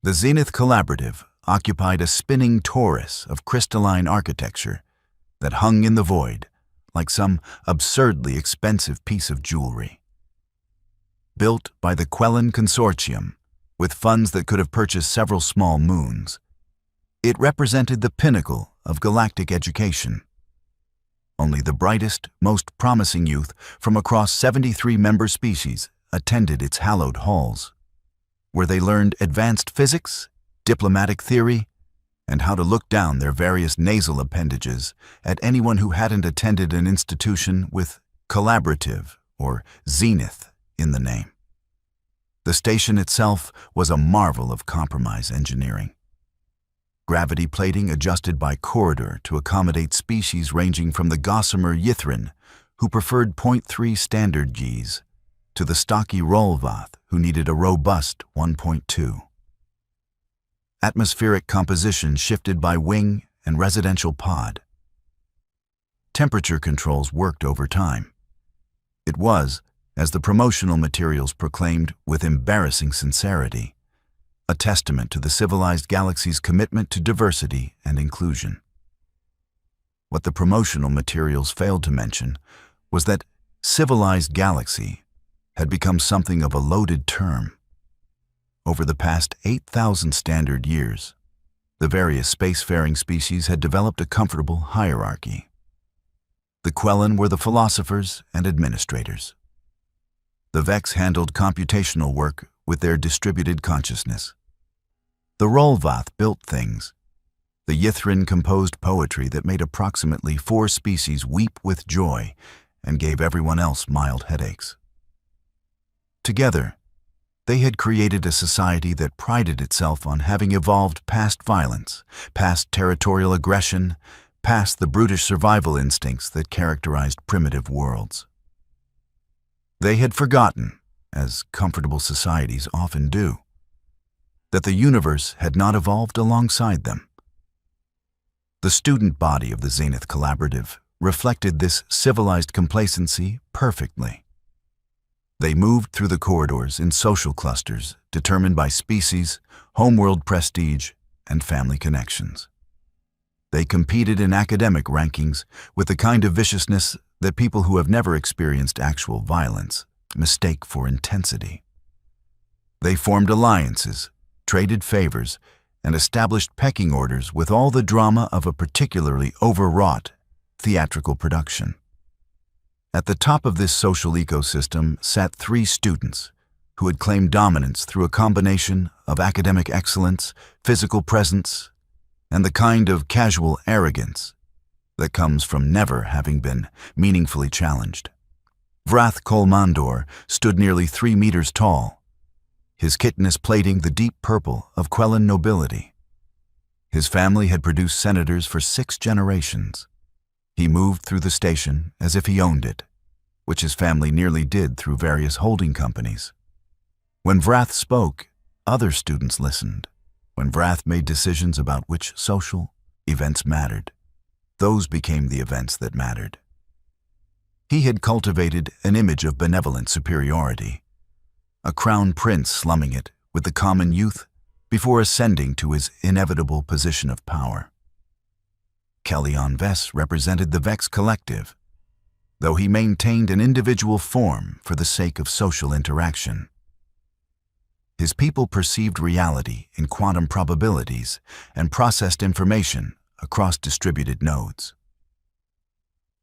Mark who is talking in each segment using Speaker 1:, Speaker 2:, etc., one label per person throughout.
Speaker 1: The Zenith Collaborative occupied a spinning torus of crystalline architecture that hung in the void like some absurdly expensive piece of jewelry. Built by the Quellen Consortium, with funds that could have purchased several small moons, it represented the pinnacle of galactic education. Only the brightest, most promising youth from across 73 member species attended its hallowed halls, where they learned advanced physics, diplomatic theory, and how to look down their various nasal appendages at anyone who hadn't attended an institution with collaborative or zenith in the name. The station itself was a marvel of compromise engineering. Gravity plating adjusted by corridor to accommodate species ranging from the gossamer Yithrin, who preferred 0.3 standard Gs, to the stocky Rolvath, who needed a robust 1.2. Atmospheric composition shifted by wing and residential pod. Temperature controls worked over time. It was, as the promotional materials proclaimed with embarrassing sincerity, a testament to the civilized galaxy's commitment to diversity and inclusion. What the promotional materials failed to mention was that civilized galaxy had become something of a loaded term. Over the past 8,000 standard years, the various spacefaring species had developed a comfortable hierarchy. The Quellen were the philosophers and administrators. The Vex handled computational work with their distributed consciousness. The Rolvath built things. The Yithrin composed poetry that made approximately 4 species weep with joy and gave everyone else mild headaches. Together, they had created a society that prided itself on having evolved past violence, past territorial aggression, past the brutish survival instincts that characterized primitive worlds. They had forgotten, as comfortable societies often do, that the universe had not evolved alongside them. The student body of the Zenith Collaborative reflected this civilized complacency perfectly. They moved through the corridors in social clusters determined by species, homeworld prestige, and family connections. They competed in academic rankings with the kind of viciousness that people who have never experienced actual violence mistake for intensity. They formed alliances, traded favors, and established pecking orders with all the drama of a particularly overwrought theatrical production. At the top of this social ecosystem sat 3 students who had claimed dominance through a combination of academic excellence, physical presence, and the kind of casual arrogance that comes from never having been meaningfully challenged. Vrath Kolmandor stood nearly 3 meters tall, his chitinous plating the deep purple of Quellen nobility. His family had produced senators for 6 generations. He moved through the station as if he owned it, which his family nearly did through various holding companies. When Vrath spoke, other students listened. When Vrath made decisions about which social events mattered, those became the events that mattered. He had cultivated an image of benevolent superiority, a crown prince slumming it with the common youth before ascending to his inevitable position of power. Kellyon Vess represented the Vex Collective, though he maintained an individual form for the sake of social interaction. His people perceived reality in quantum probabilities and processed information across distributed nodes.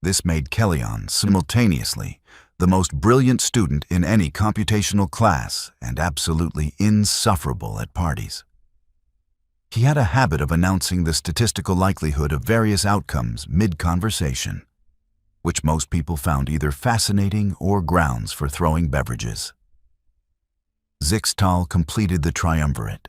Speaker 1: This made Kellyon simultaneously the most brilliant student in any computational class and absolutely insufferable at parties. He had a habit of announcing the statistical likelihood of various outcomes mid-conversation, which most people found either fascinating or grounds for throwing beverages. Zixtal completed the triumvirate.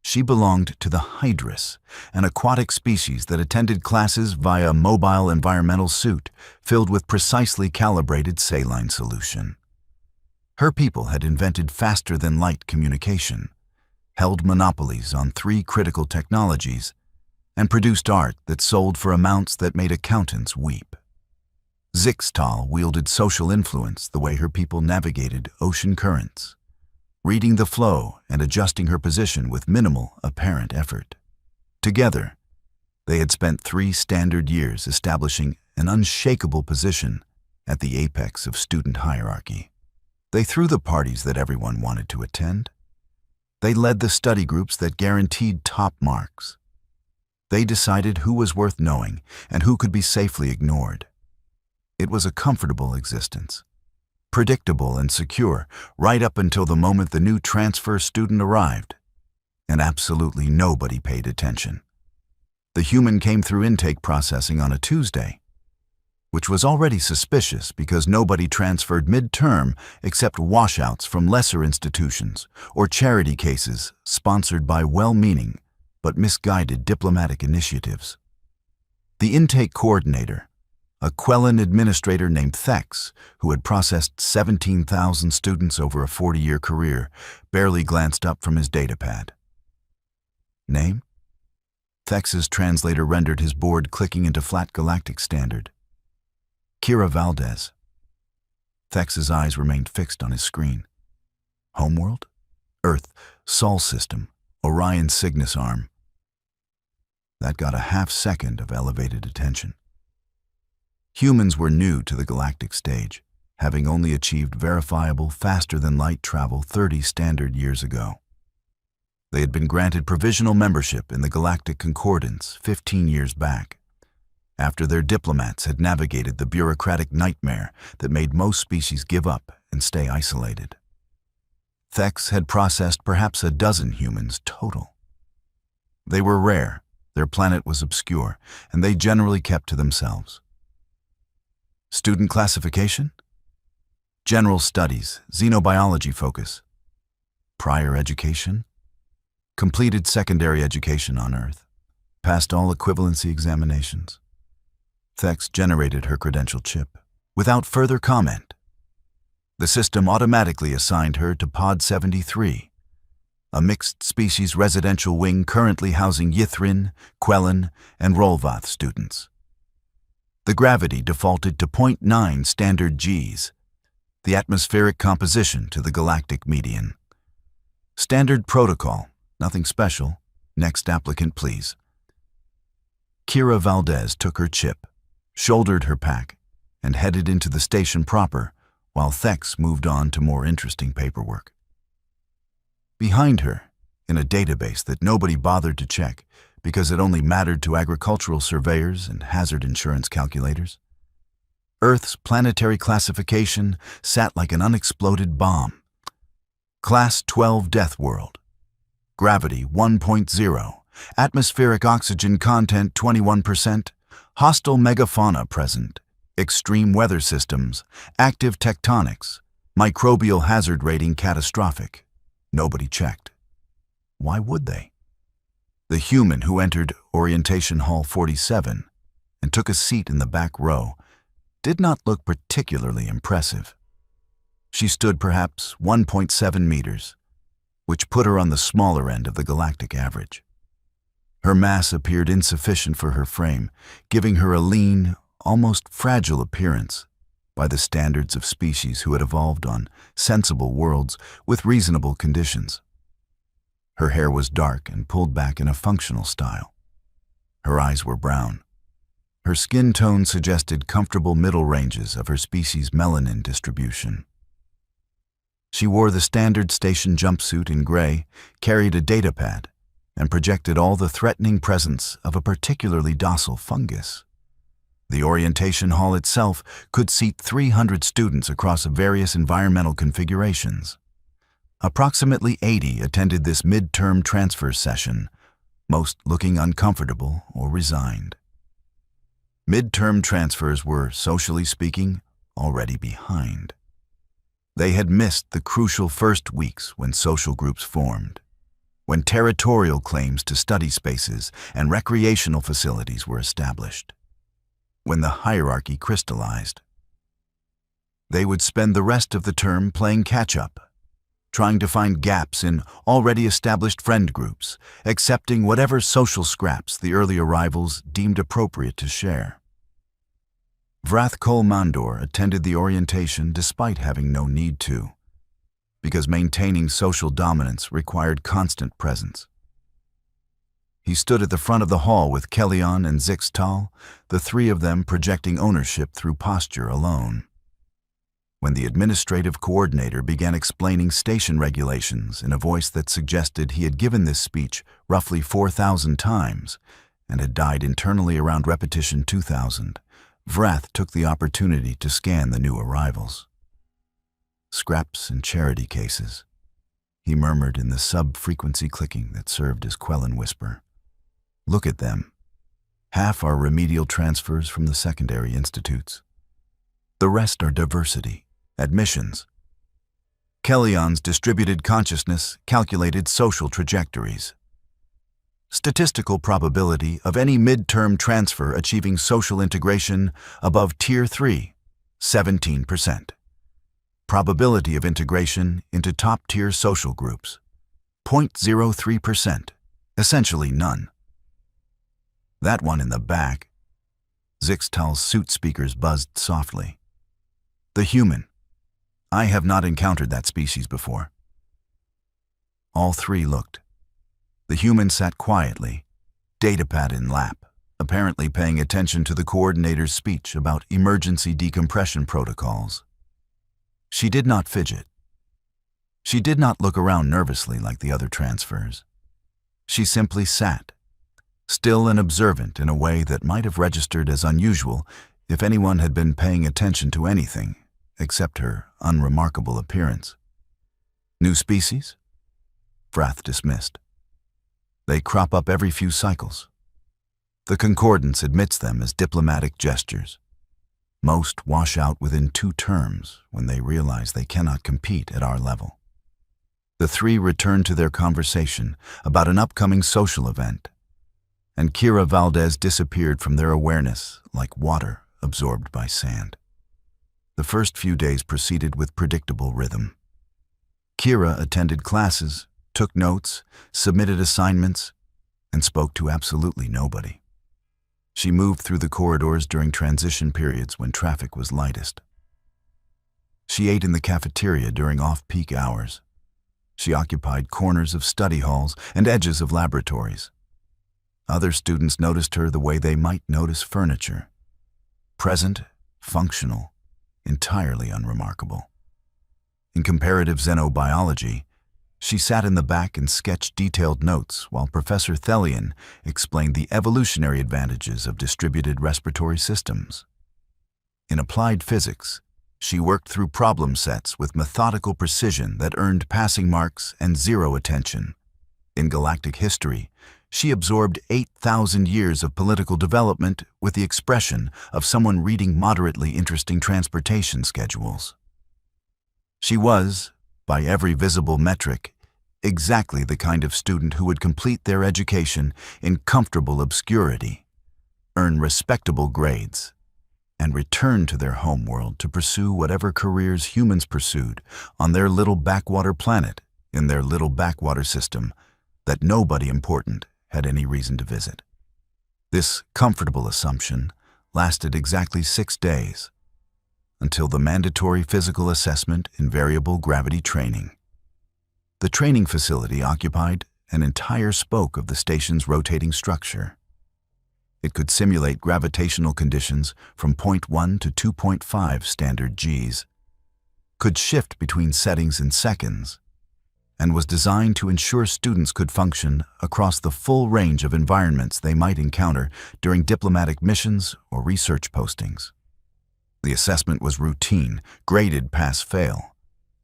Speaker 1: She belonged to the Hydrus, an aquatic species that attended classes via a mobile environmental suit filled with precisely calibrated saline solution. Her people had invented faster-than-light communication, held monopolies on 3 critical technologies, and produced art that sold for amounts that made accountants weep. Zixtal wielded social influence the way her people navigated ocean currents, reading the flow and adjusting her position with minimal apparent effort. Together, they had spent 3 standard years establishing an unshakable position at the apex of student hierarchy. They threw the parties that everyone wanted to attend. They led the study groups that guaranteed top marks. They decided who was worth knowing and who could be safely ignored. It was a comfortable existence, predictable and secure, right up until the moment the new transfer student arrived, and absolutely nobody paid attention. The human came through intake processing on a Tuesday, which was already suspicious because nobody transferred midterm except washouts from lesser institutions or charity cases sponsored by well-meaning but misguided diplomatic initiatives. The intake coordinator, a Quellen administrator named Thex, who had processed 17,000 students over a 40-year career, barely glanced up from his datapad. Name? Thex's translator rendered his board clicking into flat galactic standard. Kira Valdez. Thex's eyes remained fixed on his screen. Homeworld? Earth, Sol system, Orion Cygnus arm. That got a half-second of elevated attention. Humans were new to the galactic stage, having only achieved verifiable, faster-than-light travel 30 standard years ago. They had been granted provisional membership in the Galactic Concordance 15 years back, after their diplomats had navigated the bureaucratic nightmare that made most species give up and stay isolated. Thex had processed perhaps a dozen humans total. They were rare, their planet was obscure, and they generally kept to themselves. Student classification? General studies, xenobiology focus. Prior education? Completed secondary education on Earth. Passed all equivalency examinations. Thex generated her credential chip. Without further comment, the system automatically assigned her to Pod 73, a mixed-species residential wing currently housing Yithrin, Quellen, and Rolvath students. The gravity defaulted to 0.9 standard Gs, the atmospheric composition to the galactic median. Standard protocol, nothing special. Next applicant, please. Kira Valdez took her chip, shouldered her pack, and headed into the station proper, while Thex moved on to more interesting paperwork. Behind her, in a database that nobody bothered to check because it only mattered to agricultural surveyors and hazard insurance calculators, Earth's planetary classification sat like an unexploded bomb. Class 12 Deathworld. Gravity 1.0. Atmospheric oxygen content 21%. Hostile megafauna present. Extreme weather systems. Active tectonics. Microbial hazard rating catastrophic. Nobody checked. Why would they? The human who entered Orientation Hall 47 and took a seat in the back row did not look particularly impressive. She stood perhaps 1.7 meters, which put her on the smaller end of the galactic average. Her mass appeared insufficient for her frame, giving her a lean, almost fragile appearance by the standards of species who had evolved on sensible worlds with reasonable conditions. Her hair was dark and pulled back in a functional style. Her eyes were brown. Her skin tone suggested comfortable middle ranges of her species' melanin distribution. She wore the standard station jumpsuit in gray, carried a datapad, and projected all the threatening presence of a particularly docile fungus. The orientation hall itself could seat 300 students across various environmental configurations. Approximately 80 attended this midterm transfer session, most looking uncomfortable or resigned. Midterm transfers were, socially speaking, already behind. They had missed the crucial first weeks when social groups formed, when territorial claims to study spaces and recreational facilities were established, when the hierarchy crystallized. They would spend the rest of the term playing catch-up, trying to find gaps in already established friend groups, accepting whatever social scraps the early arrivals deemed appropriate to share. Vrath Kol Mandor attended the orientation despite having no need to. because maintaining social dominance required constant presence. He stood at the front of the hall with Kellyanne and Zixtal, the three of them projecting ownership through posture alone. When the administrative coordinator began explaining station regulations in a voice that suggested he had given this speech roughly 4,000 times and had died internally around repetition 2,000, Vrath took the opportunity to scan the new arrivals. Scraps and charity cases, he murmured in the sub-frequency clicking that served as Quellen whisper. Look at them. Half are remedial transfers from the secondary institutes. The rest are diversity, admissions. Kellyanne's distributed consciousness calculated social trajectories. Statistical probability of any midterm transfer achieving social integration above Tier 3, 17%. Probability of integration into top-tier social groups, 0.03%, essentially none. That one in the back. Zixtal's suit speakers buzzed softly. The human. I have not encountered that species before. All three looked. The human sat quietly, datapad in lap, apparently paying attention to the coordinator's speech about emergency decompression protocols. She did not fidget. She did not look around nervously like the other transfers. She simply sat, still and observant in a way that might have registered as unusual if anyone had been paying attention to anything except her unremarkable appearance. New species? Vrath dismissed. They crop up every few cycles. The concordance admits them as diplomatic gestures. Most wash out within 2 terms when they realize they cannot compete at our level. The three returned to their conversation about an upcoming social event, and Kira Valdez disappeared from their awareness like water absorbed by sand. The first few days proceeded with predictable rhythm. Kira attended classes, took notes, submitted assignments, and spoke to absolutely nobody. She moved through the corridors during transition periods when traffic was lightest. She ate in the cafeteria during off-peak hours. She occupied corners of study halls and edges of laboratories. Other students noticed her the way they might notice furniture. Present, functional, entirely unremarkable. In comparative xenobiology, she sat in the back and sketched detailed notes while Professor Thelian explained the evolutionary advantages of distributed respiratory systems. In applied physics, she worked through problem sets with methodical precision that earned passing marks and zero attention. In galactic history, she absorbed 8,000 years of political development with the expression of someone reading moderately interesting transportation schedules. She was, by every visible metric, exactly the kind of student who would complete their education in comfortable obscurity, earn respectable grades, and return to their homeworld to pursue whatever careers humans pursued on their little backwater planet in their little backwater system that nobody important had any reason to visit. This comfortable assumption lasted exactly 6 days, until the mandatory physical assessment in variable gravity training. The training facility occupied an entire spoke of the station's rotating structure. It could simulate gravitational conditions from 0.1 to 2.5 standard Gs, could shift between settings in seconds, and was designed to ensure students could function across the full range of environments they might encounter during diplomatic missions or research postings. The assessment was routine, graded pass-fail,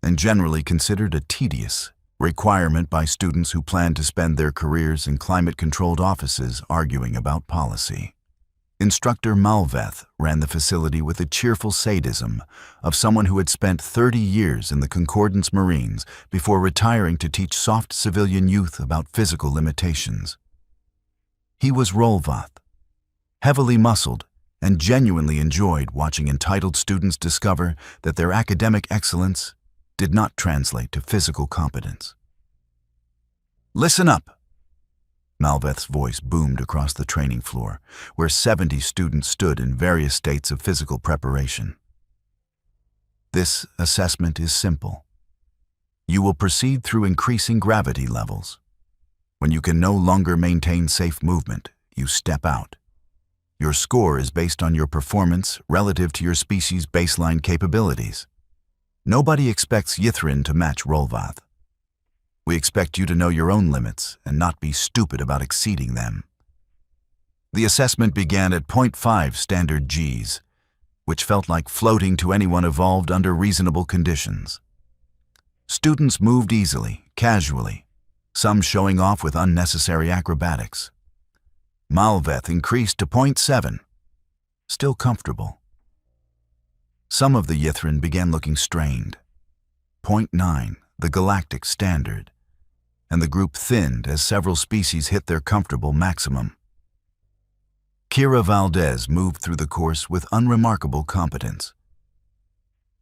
Speaker 1: and generally considered a tedious requirement by students who planned to spend their careers in climate-controlled offices arguing about policy. Instructor Malveth ran the facility with the cheerful sadism of someone who had spent 30 years in the Concordance Marines before retiring to teach soft civilian youth about physical limitations. He was Rolvath, heavily muscled, and genuinely enjoyed watching entitled students discover that their academic excellence did not translate to physical competence. "Listen up!" Malveth's voice boomed across the training floor, where 70 students stood in various states of physical preparation. This assessment is simple. You will proceed through increasing gravity levels. When you can no longer maintain safe movement, you step out. Your score is based on your performance relative to your species' baseline capabilities. Nobody expects Yithrin to match Rolvath. We expect you to know your own limits and not be stupid about exceeding them. The assessment began at 0.5 standard Gs, which felt like floating to anyone evolved under reasonable conditions. Students moved easily, casually, some showing off with unnecessary acrobatics. Malveth increased to 0.7, still comfortable. Some of the Yithrin began looking strained. 0.9, the galactic standard, and the group thinned as several species hit their comfortable maximum. Kira Valdez moved through the course with unremarkable competence.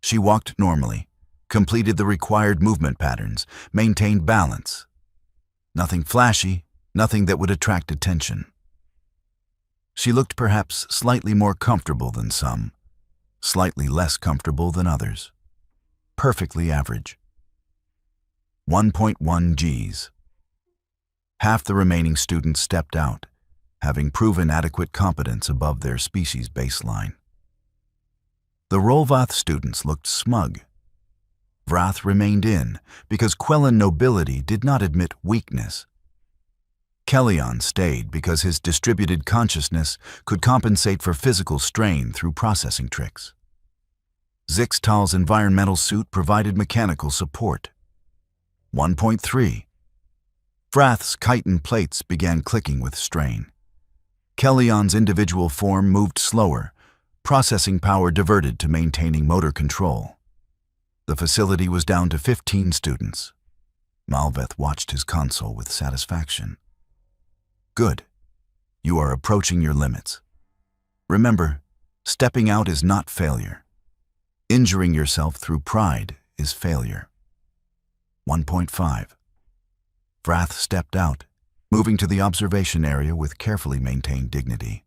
Speaker 1: She walked normally, completed the required movement patterns, maintained balance. Nothing flashy, nothing that would attract attention. She looked perhaps slightly more comfortable than some, slightly less comfortable than others. Perfectly average. 1.1 Gs. Half the remaining students stepped out, having proven adequate competence above their species baseline. The Rolvath students looked smug. Vrath remained in, because Quellan nobility did not admit weakness. Kellyan stayed because his distributed consciousness could compensate for physical strain through processing tricks. Zixtal's environmental suit provided mechanical support. 1.3. Vrath's chitin plates began clicking with strain. Kellyan's individual form moved slower, processing power diverted to maintaining motor control. The facility was down to 15 students. Malveth watched his console with satisfaction. Good. You are approaching your limits. Remember, stepping out is not failure. Injuring yourself through pride is failure. 1.5. Vrath stepped out, moving to the observation area with carefully maintained dignity.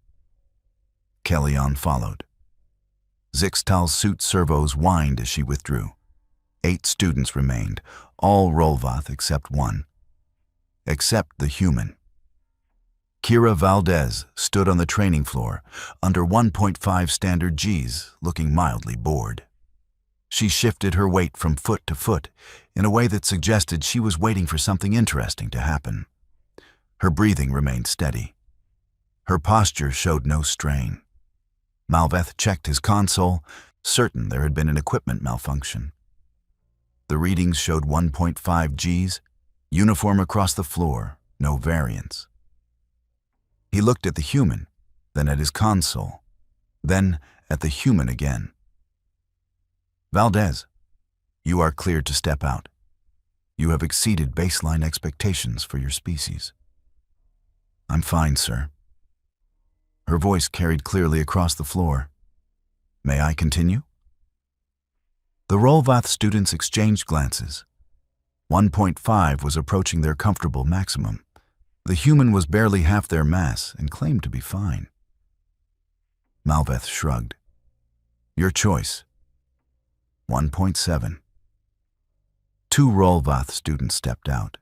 Speaker 1: Kellyan followed. Zixtal's suit servos whined as she withdrew. 8 students remained, all Rolvath except one. Except the human. Kira Valdez stood on the training floor, under 1.5 standard Gs, looking mildly bored. She shifted her weight from foot to foot in a way that suggested she was waiting for something interesting to happen. Her breathing remained steady. Her posture showed no strain. Malveth checked his console, certain there had been an equipment malfunction. The readings showed 1.5 Gs, uniform across the floor, no variance. He looked at the human, then at his console, then at the human again. Valdez, you are cleared to step out. You have exceeded baseline expectations for your species. I'm fine, sir. Her voice carried clearly across the floor. May I continue? The Rolvath students exchanged glances. 1.5 was approaching their comfortable maximum. The human was barely half their mass and claimed to be fine. Malveth shrugged. Your choice. 1.7. 2 Rolvath students stepped out,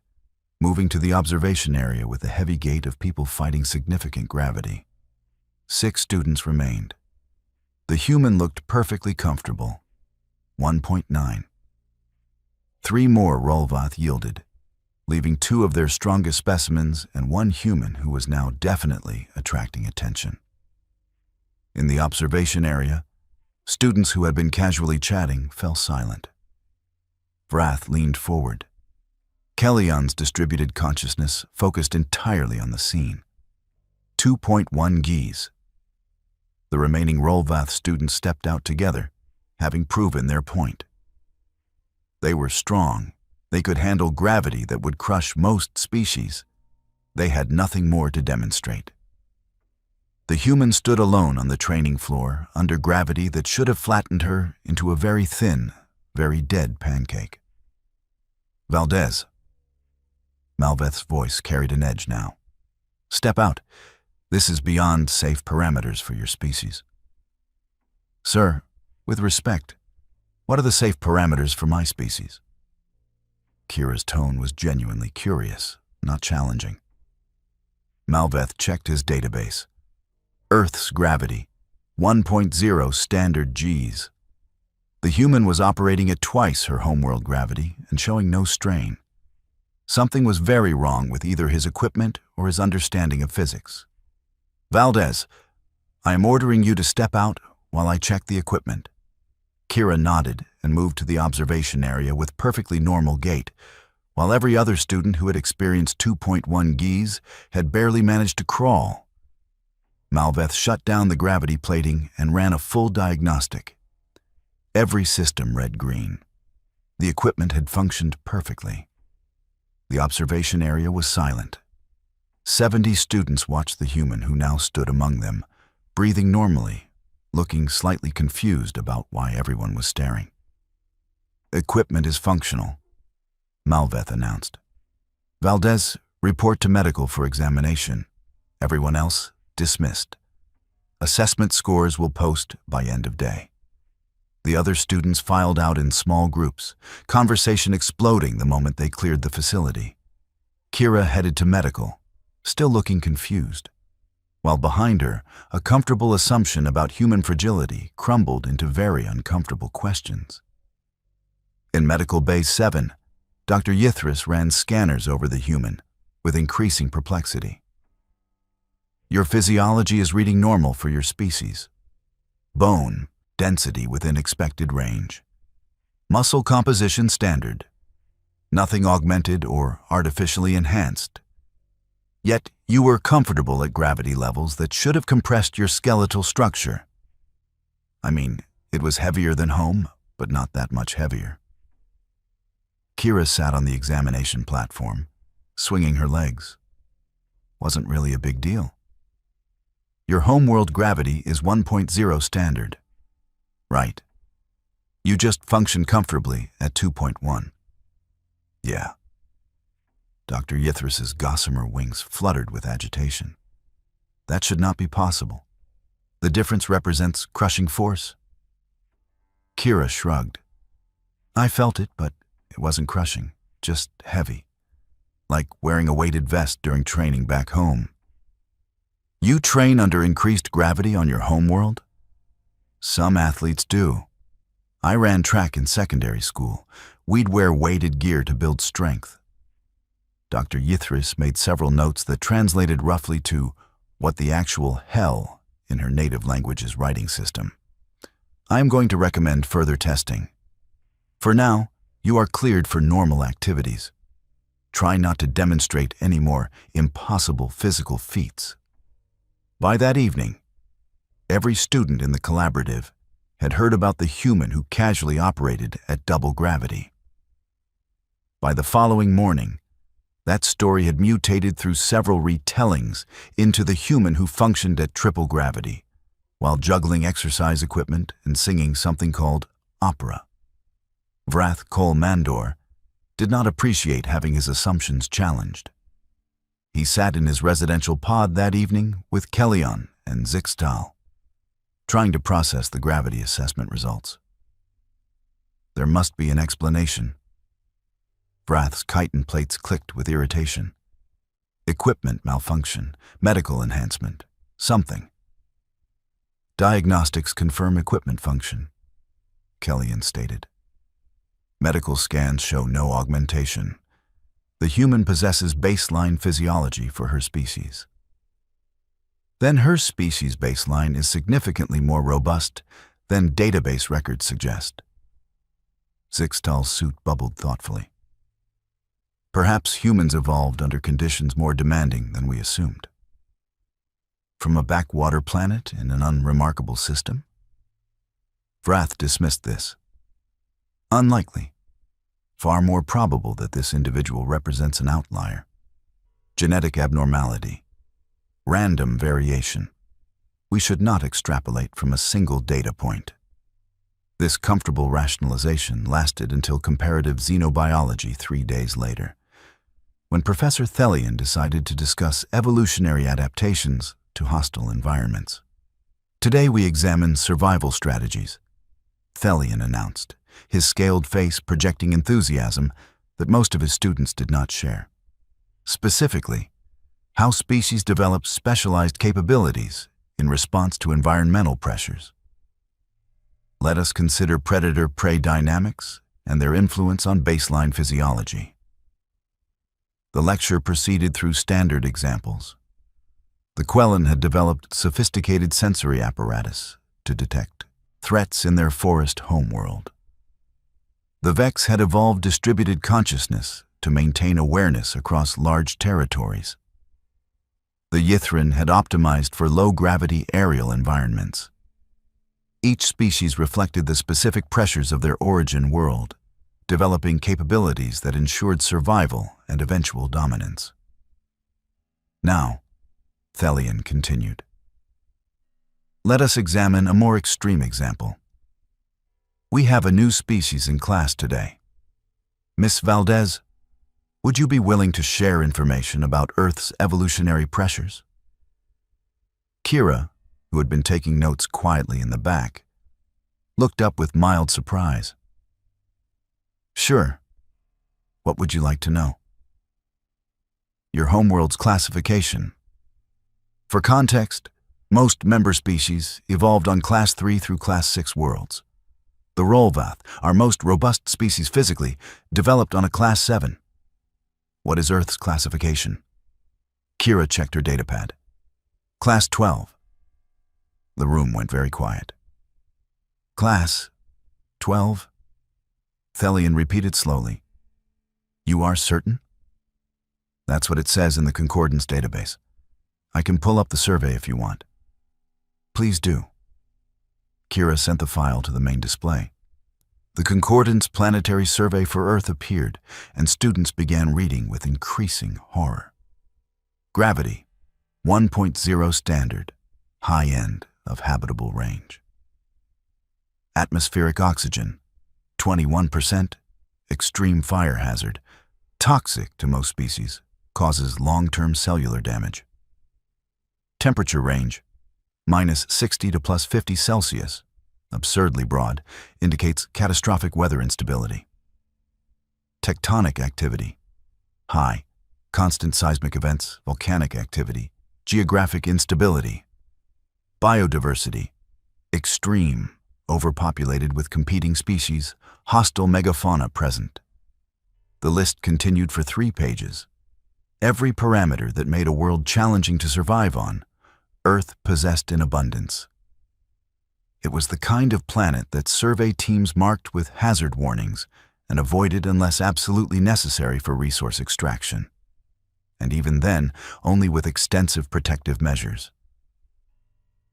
Speaker 1: moving to the observation area with a heavy gait of people fighting significant gravity. 6 students remained. The human looked perfectly comfortable. 1.9. 3 more Rolvath yielded, leaving 2 of their strongest specimens and 1 human who was now definitely attracting attention. In the observation area, students who had been casually chatting fell silent. Vrath leaned forward. Kellyan's distributed consciousness focused entirely on the scene. 2.1 Gs. The remaining Rolvath students stepped out together, having proven their point. They were strong. They could handle gravity that would crush most species. They had nothing more to demonstrate. The human stood alone on the training floor under gravity that should have flattened her into a very thin, very dead pancake. Valdez. Malveth's voice carried an edge now. Step out. This is beyond safe parameters for your species. Sir, with respect, what are the safe parameters for my species? Kira's tone was genuinely curious, not challenging. Malveth checked his database. Earth's gravity, 1.0 standard Gs. The human was operating at twice her homeworld gravity and showing no strain. Something was very wrong with either his equipment or his understanding of physics. Valdez, I am ordering you to step out while I check the equipment. Kira nodded and moved to the observation area with perfectly normal gait, while every other student who had experienced 2.1 Gs had barely managed to crawl. Malveth shut down the gravity plating and ran a full diagnostic. Every system read green. The equipment had functioned perfectly. The observation area was silent. 70 students watched the human who now stood among them, breathing normally, looking slightly confused about why everyone was staring. Equipment is functional, Malveth announced. Valdez, report to medical for examination. Everyone else, dismissed. Assessment scores will post by end of day. The other students filed out in small groups, conversation exploding the moment they cleared the facility. Kira headed to medical, still looking confused, while behind her, a comfortable assumption about human fragility crumbled into very uncomfortable questions. In Medical Bay 7, Dr. Yithris ran scanners over the human, with increasing perplexity. Your physiology is reading normal for your species. Bone density within expected range. Muscle composition standard. Nothing augmented or artificially enhanced. Yet you were comfortable at gravity levels that should have compressed your skeletal structure. I mean, it was heavier than home, but not that much heavier. Kira sat on the examination platform, swinging her legs. Wasn't really a big deal. Your homeworld gravity is 1.0 standard. Right. You just function comfortably at 2.1. Yeah. Dr. Yithris's gossamer wings fluttered with agitation. That should not be possible. The difference represents crushing force. Kira shrugged. I felt it, but it wasn't crushing, just heavy. Like wearing a weighted vest during training back home. You train under increased gravity on your homeworld? Some athletes do. I ran track in secondary school. We'd wear weighted gear to build strength. Dr. Yithris made several notes that translated roughly to what the actual hell in her native language's writing system. I am going to recommend further testing. For now, you are cleared for normal activities. Try not to demonstrate any more impossible physical feats. By that evening, every student in the collaborative had heard about the human who casually operated at double gravity. By the following morning, that story had mutated through several retellings into the human who functioned at triple gravity, while juggling exercise equipment and singing something called opera. Vrath Kol Mandor did not appreciate having his assumptions challenged. He sat in his residential pod that evening with Kellyon and Zixtal, trying to process the gravity assessment results. There must be an explanation. Vrath's chitin plates clicked with irritation. Equipment malfunction, medical enhancement, something. Diagnostics confirm equipment function, Kellyon stated. Medical scans show no augmentation. The human possesses baseline physiology for her species. Then her species' baseline is significantly more robust than database records suggest. Zixtal's suit bubbled thoughtfully. Perhaps humans evolved under conditions more demanding than we assumed. From a backwater planet in an unremarkable system? Vrath dismissed this. Unlikely. Far more probable that this individual represents an outlier. Genetic abnormality. Random variation. We should not extrapolate from a single data point. This comfortable rationalization lasted until comparative xenobiology 3 days later, when Professor Thelian decided to discuss evolutionary adaptations to hostile environments. Today we examine survival strategies, Thelian announced, his scaled face projecting enthusiasm that most of his students did not share. Specifically, how species develop specialized capabilities in response to environmental pressures. Let us consider predator-prey dynamics and their influence on baseline physiology. The lecture proceeded through standard examples. The Quellan had developed sophisticated sensory apparatus to detect threats in their forest homeworld. The Vex had evolved distributed consciousness to maintain awareness across large territories. The Yithrin had optimized for low-gravity aerial environments. Each species reflected the specific pressures of their origin world, developing capabilities that ensured survival and eventual dominance. Now, Thelian continued, let us examine a more extreme example. We have a new species in class today. Miss Valdez, would you be willing to share information about Earth's evolutionary pressures? Kira, who had been taking notes quietly in the back, looked up with mild surprise. Sure. What would you like to know? Your homeworld's classification. For context, most member species evolved on Class 3 through Class 6 worlds. The Rolvath, our most robust species physically, developed on a Class 7. What is Earth's classification? Kira checked her datapad. Class 12. The room went very quiet. Class 12? Thelian repeated slowly. You are certain? That's what it says in the Concordance database. I can pull up the survey if you want. Please do. Kira sent the file to the main display. The Concordance Planetary Survey for Earth appeared, and students began reading with increasing horror. Gravity, 1.0 standard, high end of habitable range. Atmospheric oxygen, 21%, extreme fire hazard, toxic to most species, causes long-term cellular damage. Temperature range, -60 to +50 Celsius, absurdly broad, indicates catastrophic weather instability. Tectonic activity, high, constant seismic events, volcanic activity, geographic instability. Biodiversity, extreme, overpopulated with competing species, hostile megafauna present. The list continued for 3 pages. Every parameter that made a world challenging to survive on, Earth possessed in abundance. It was the kind of planet that survey teams marked with hazard warnings and avoided unless absolutely necessary for resource extraction. And even then, only with extensive protective measures.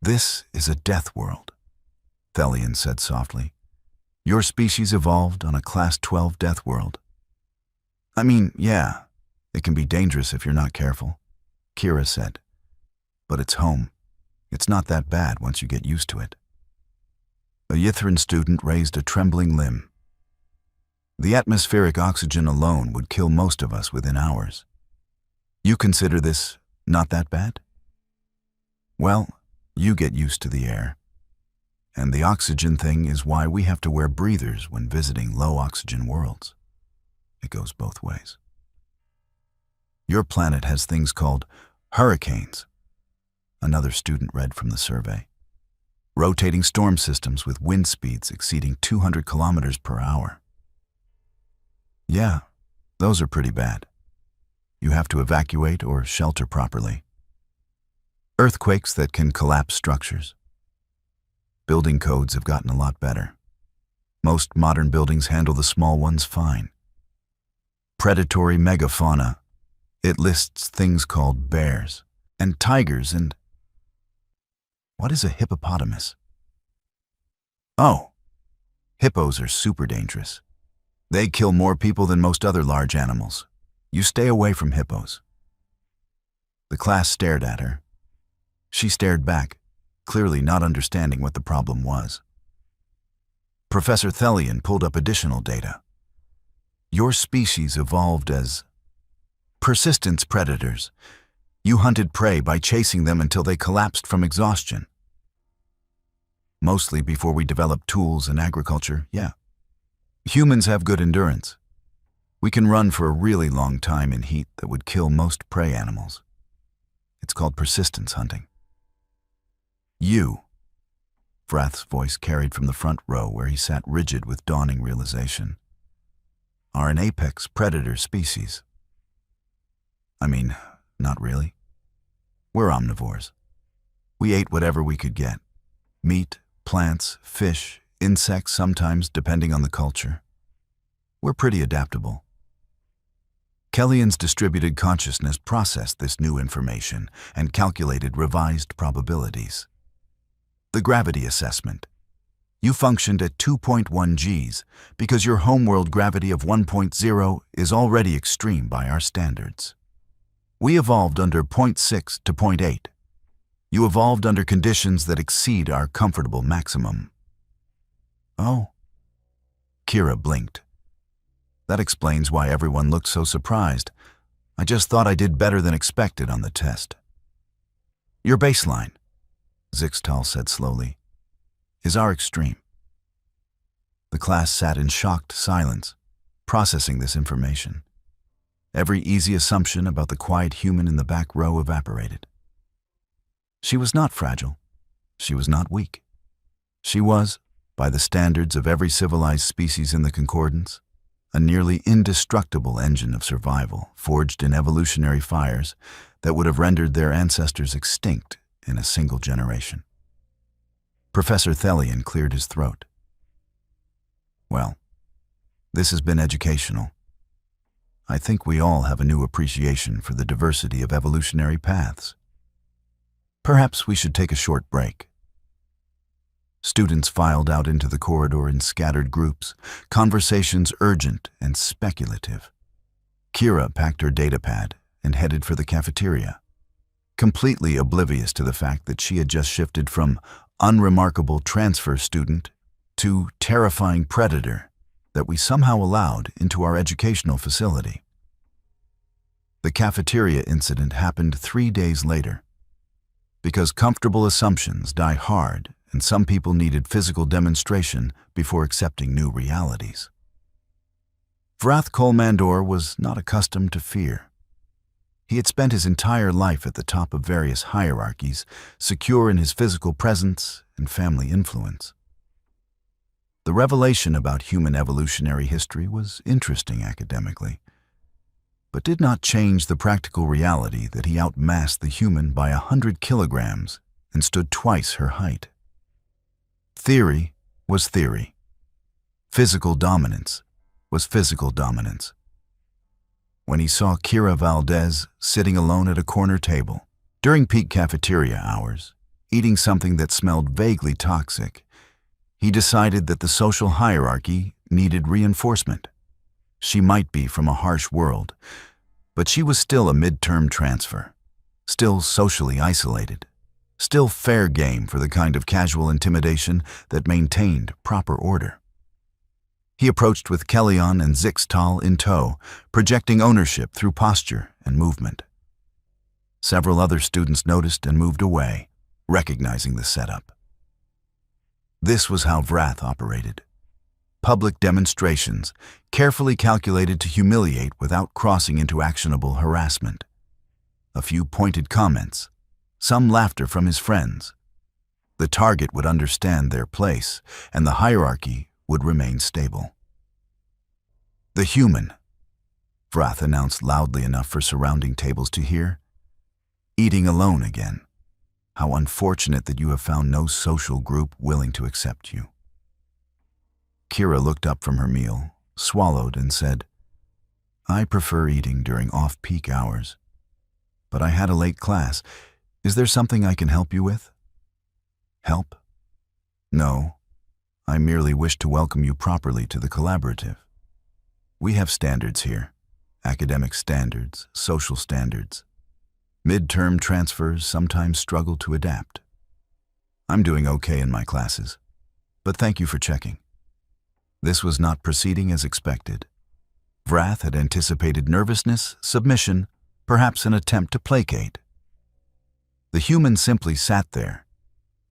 Speaker 1: This is a death world, Thelian said softly. Your species evolved on a Class 12 death world. I mean, yeah, it can be dangerous if you're not careful, Kira said. But it's home. It's not that bad once you get used to it. A Yithrin student raised a trembling limb. The atmospheric oxygen alone would kill most of us within hours. You consider this not that bad? Well, you get used to the air. And the oxygen thing is why we have to wear breathers when visiting low-oxygen worlds. It goes both ways. Your planet has things called hurricanes, another student read from the survey. Rotating storm systems with wind speeds exceeding 200 kilometers per hour. Yeah, those are pretty bad. You have to evacuate or shelter properly. Earthquakes that can collapse structures. Building codes have gotten a lot better. Most modern buildings handle the small ones fine. Predatory megafauna. It lists things called bears and tigers and... What is a hippopotamus? Oh, hippos are super dangerous. They kill more people than most other large animals. You stay away from hippos. The class stared at her. She stared back, clearly not understanding what the problem was. Professor Thelian pulled up additional data. Your species evolved as persistence predators. You hunted prey by chasing them until they collapsed from exhaustion. Mostly before we developed tools and agriculture, yeah. Humans have good endurance. We can run for a really long time in heat that would kill most prey animals. It's called persistence hunting. You, Vrath's voice carried from the front row where he sat rigid with dawning realization, are an apex predator species. I mean, not really. We're omnivores. We ate whatever we could get. Meat, plants, fish, insects sometimes, depending on the culture. We're pretty adaptable. Kellyan's distributed consciousness processed this new information and calculated revised probabilities. The gravity assessment. You functioned at 2.1 Gs because your homeworld gravity of 1.0 is already extreme by our standards. We evolved under 0.6 to 0.8. You evolved under conditions that exceed our comfortable maximum. Oh. Kira blinked. That explains why everyone looked so surprised. I just thought I did better than expected on the test. Your baseline, Zixtal said slowly, is our extreme. The class sat in shocked silence, processing this information. Every easy assumption about the quiet human in the back row evaporated. She was not fragile. She was not weak. She was, by the standards of every civilized species in the Concordance, a nearly indestructible engine of survival forged in evolutionary fires that would have rendered their ancestors extinct in a single generation. Professor Thelian cleared his throat. Well, this has been educational. I think we all have a new appreciation for the diversity of evolutionary paths. Perhaps we should take a short break. Students filed out into the corridor in scattered groups, conversations urgent and speculative. Kira packed her datapad and headed for the cafeteria, completely oblivious to the fact that she had just shifted from unremarkable transfer student to terrifying predator that we somehow allowed into our educational facility. The cafeteria incident happened 3 days later. Because comfortable assumptions die hard and some people needed physical demonstration before accepting new realities. Vrath Colmandor was not accustomed to fear. He had spent his entire life at the top of various hierarchies, secure in his physical presence and family influence. The revelation about human evolutionary history was interesting academically, but did not change the practical reality that he outmassed the human by 100 kilograms and stood twice her height. Theory was theory. Physical dominance was physical dominance. When he saw Kira Valdez sitting alone at a corner table, during peak cafeteria hours, eating something that smelled vaguely toxic, he decided that the social hierarchy needed reinforcement. She might be from a harsh world, but she was still a midterm transfer, still socially isolated, still fair game for the kind of casual intimidation that maintained proper order. He approached with Kellyan and Zixtal in tow, projecting ownership through posture and movement. Several other students noticed and moved away, recognizing the setup. This was how Vrath operated. Public demonstrations, carefully calculated to humiliate without crossing into actionable harassment. A few pointed comments, some laughter from his friends. The target would understand their place, and the hierarchy would remain stable. The human, Vrath announced loudly enough for surrounding tables to hear. Eating alone again. How unfortunate that you have found no social group willing to accept you. Kira looked up from her meal, swallowed, and said, I prefer eating during off-peak hours. But I had a late class. Is there something I can help you with? Help? No. I merely wish to welcome you properly to the collaborative. We have standards here. Academic standards, social standards. Midterm transfers sometimes struggle to adapt. I'm doing okay in my classes, but thank you for checking. This was not proceeding as expected. Vrath had anticipated nervousness, submission, perhaps an attempt to placate. The human simply sat there,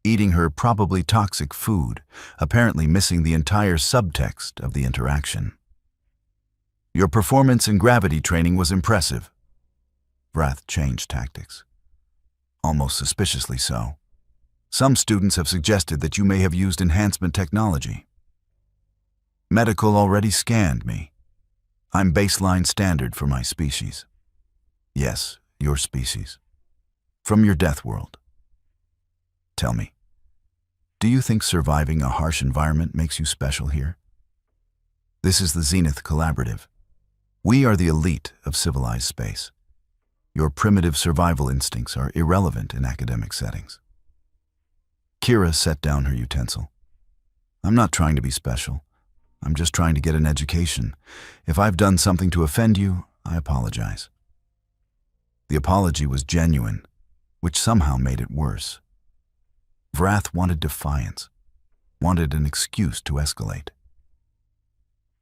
Speaker 1: eating her probably toxic food, apparently missing the entire subtext of the interaction. Your performance in gravity training was impressive. Vrath changed tactics. Almost suspiciously so. Some students have suggested that you may have used enhancement technology. Medical already scanned me. I'm baseline standard for my species. Yes, your species. From your Deathworld. Tell me, do you think surviving a harsh environment makes you special here? This is the Zenith Collaborative. We are the elite of civilized space. Your primitive survival instincts are irrelevant in academic settings. Kira set down her utensil. I'm not trying to be special. I'm just trying to get an education. If I've done something to offend you, I apologize. The apology was genuine, which somehow made it worse. Vrath wanted defiance, wanted an excuse to escalate.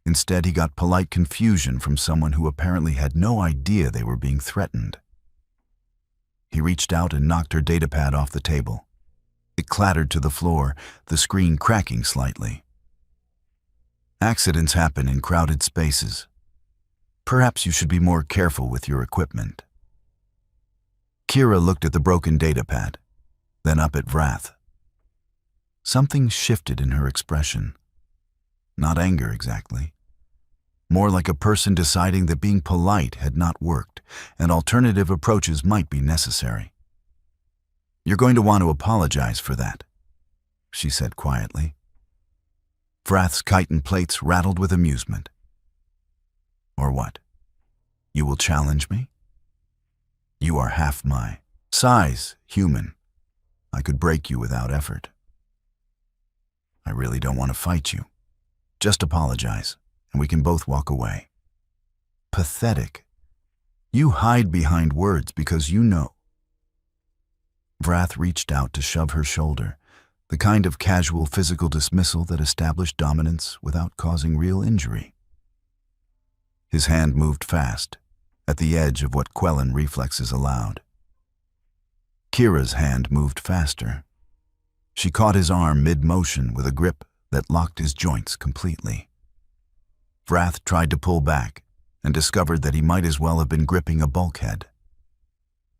Speaker 1: Instead, he got polite confusion from someone who apparently had no idea they were being threatened. He reached out and knocked her datapad off the table. It clattered to the floor, the screen cracking slightly. Accidents happen in crowded spaces. Perhaps you should be more careful with your equipment. Kira looked at the broken datapad, then up at Vrath. Something shifted in her expression. Not anger exactly. More like a person deciding that being polite had not worked and alternative approaches might be necessary. You're going to want to apologize for that, she said quietly. Vrath's chitin plates rattled with amusement. Or what? You will challenge me? You are half my size, human. I could break you without effort. I really don't want to fight you. Just apologize, and we can both walk away. Pathetic. You hide behind words because you know. Vrath reached out to shove her shoulder, the kind of casual physical dismissal that established dominance without causing real injury. His hand moved fast, at the edge of what Quellan reflexes allowed. Kira's hand moved faster. She caught his arm mid-motion with a grip that locked his joints completely. Vrath tried to pull back and discovered that he might as well have been gripping a bulkhead.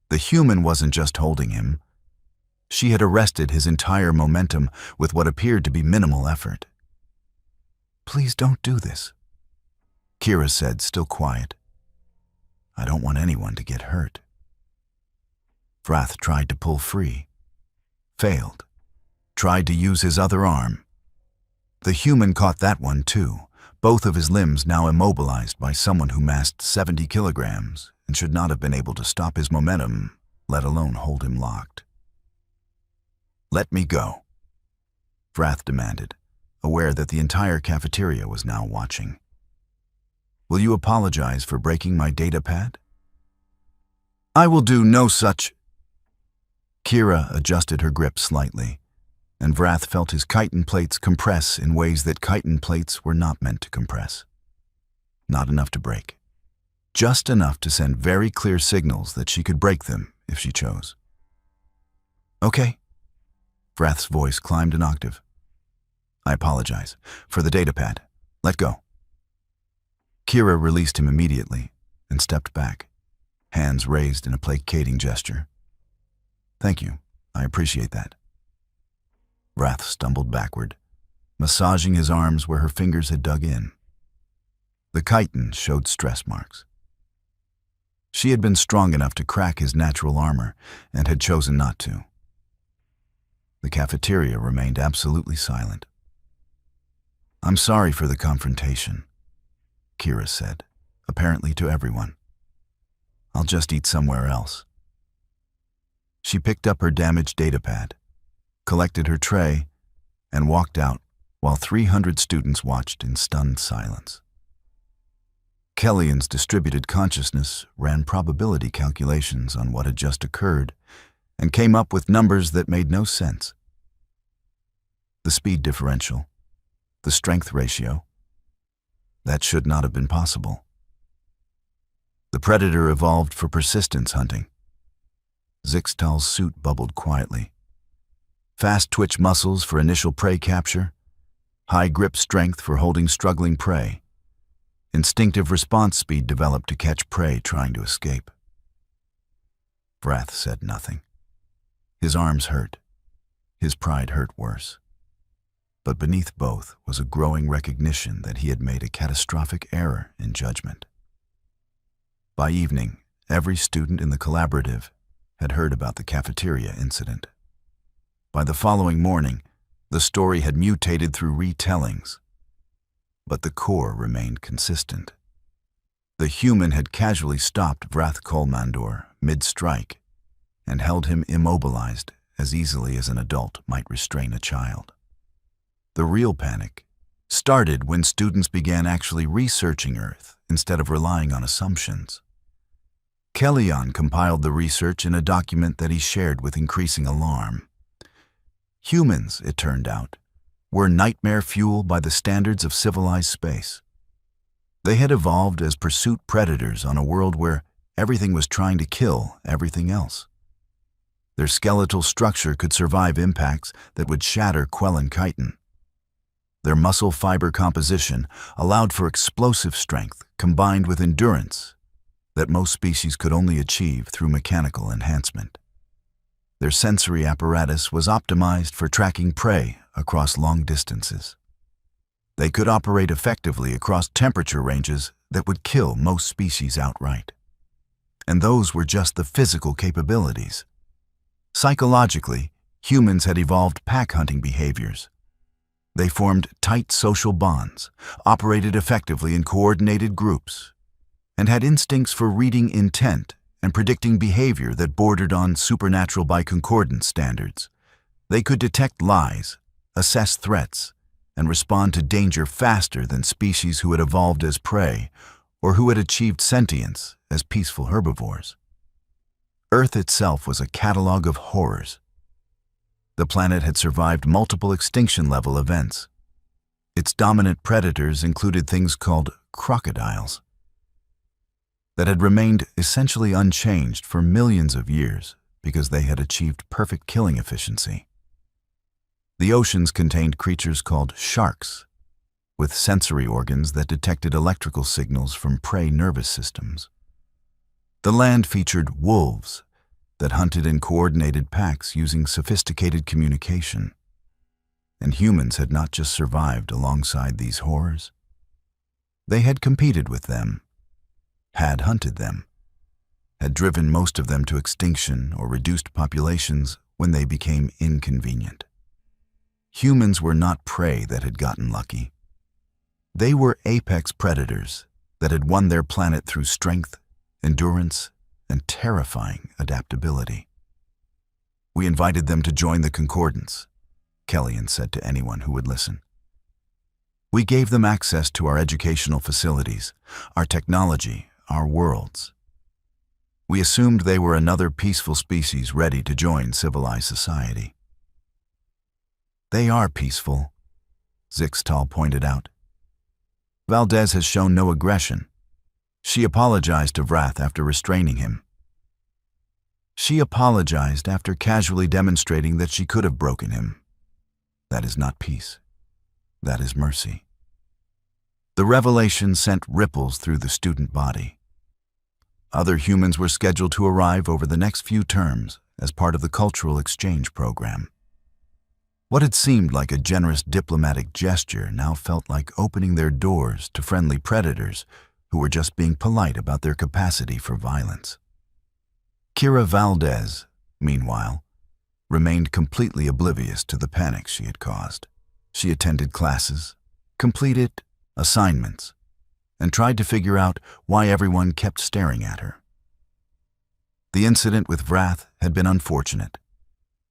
Speaker 1: The human wasn't just holding him. She had arrested his entire momentum with what appeared to be minimal effort. Please don't do this, Kira said, still quiet. I don't want anyone to get hurt. Vrath tried to pull free. Failed. Tried to use his other arm. The human caught that one too, both of his limbs now immobilized by someone who massed 70 kilograms and should not have been able to stop his momentum, let alone hold him locked. Let me go, Vrath demanded, aware that the entire cafeteria was now watching. Will you apologize for breaking my datapad? I will do no such. Kira adjusted her grip slightly, and Vrath felt his chitin plates compress in ways that chitin plates were not meant to compress. Not enough to break. Just enough to send very clear signals that she could break them if she chose. Okay. Vrath's voice climbed an octave. I apologize. For the datapad. Let go. Kira released him immediately and stepped back, hands raised in a placating gesture. Thank you. I appreciate that. Vrath stumbled backward, massaging his arms where her fingers had dug in. The chitin showed stress marks. She had been strong enough to crack his natural armor and had chosen not to. The cafeteria remained absolutely silent. I'm sorry for the confrontation, Kira said, apparently to everyone. I'll just eat somewhere else. She picked up her damaged datapad, collected her tray, and walked out while 300 students watched in stunned silence. Kellyan's distributed consciousness ran probability calculations on what had just occurred and came up with numbers that made no sense. The speed differential, the strength ratio, that should not have been possible. The predator evolved for persistence hunting. Zixtal's suit bubbled quietly. Fast twitch muscles for initial prey capture, high grip strength for holding struggling prey. Instinctive response speed developed to catch prey trying to escape. Vrath said nothing. His arms hurt. His pride hurt worse. But beneath both was a growing recognition that he had made a catastrophic error in judgment. By evening, every student in the collaborative had heard about the cafeteria incident. By the following morning, the story had mutated through retellings, but the core remained consistent. The human had casually stopped Vrath Kolmandor mid-strike and held him immobilized as easily as an adult might restrain a child. The real panic started when students began actually researching Earth instead of relying on assumptions. Kellyan compiled the research in a document that he shared with increasing alarm. Humans, it turned out, were nightmare fuel by the standards of civilized space. They had evolved as pursuit predators on a world where everything was trying to kill everything else. Their skeletal structure could survive impacts that would shatter Quellenkeiten. Their muscle fiber composition allowed for explosive strength combined with endurance that most species could only achieve through mechanical enhancement. Their sensory apparatus was optimized for tracking prey across long distances. They could operate effectively across temperature ranges that would kill most species outright. And those were just the physical capabilities. Psychologically, humans had evolved pack-hunting behaviors. They formed tight social bonds, operated effectively in coordinated groups, and had instincts for reading intent and predicting behavior that bordered on supernatural by concordance standards. They could detect lies, assess threats, and respond to danger faster than species who had evolved as prey or who had achieved sentience as peaceful herbivores. Earth itself was a catalog of horrors. The planet had survived multiple extinction-level events. Its dominant predators included things called crocodiles that had remained essentially unchanged for millions of years because they had achieved perfect killing efficiency. The oceans contained creatures called sharks, with sensory organs that detected electrical signals from prey nervous systems. The land featured wolves that hunted in coordinated packs using sophisticated communication. And humans had not just survived alongside these horrors. They had competed with them, had hunted them, had driven most of them to extinction or reduced populations when they became inconvenient. Humans were not prey that had gotten lucky. They were apex predators that had won their planet through strength, endurance, and terrifying adaptability. We invited them to join the Concordance, Kellyan said to anyone who would listen. We gave them access to our educational facilities, our technology, our worlds. We assumed they were another peaceful species ready to join civilized society. They are peaceful, Zixtal pointed out. Valdez has shown no aggression. She apologized to Vrath after restraining him. She apologized after casually demonstrating that she could have broken him. That is not peace. That is mercy. The revelation sent ripples through the student body. Other humans were scheduled to arrive over the next few terms as part of the cultural exchange program. What had seemed like a generous diplomatic gesture now felt like opening their doors to friendly predators who were just being polite about their capacity for violence. Kira Valdez, meanwhile, remained completely oblivious to the panic she had caused. She attended classes, completed assignments, and tried to figure out why everyone kept staring at her. The incident with Vrath had been unfortunate,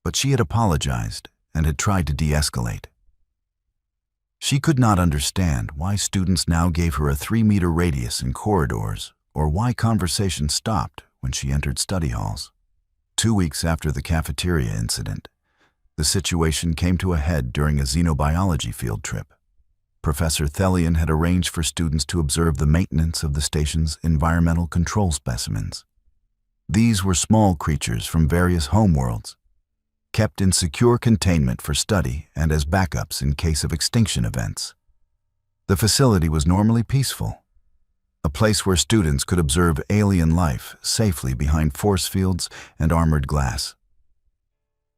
Speaker 1: but she had apologized and had tried to de-escalate. She could not understand why students now gave her a 3-meter radius in corridors or why conversation stopped when she entered study halls. 2 weeks after the cafeteria incident, the situation came to a head during a xenobiology field trip. Professor Thelian had arranged for students to observe the maintenance of the station's environmental control specimens. These were small creatures from various homeworlds, kept in secure containment for study and as backups in case of extinction events. The facility was normally peaceful, a place where students could observe alien life safely behind force fields and armored glass.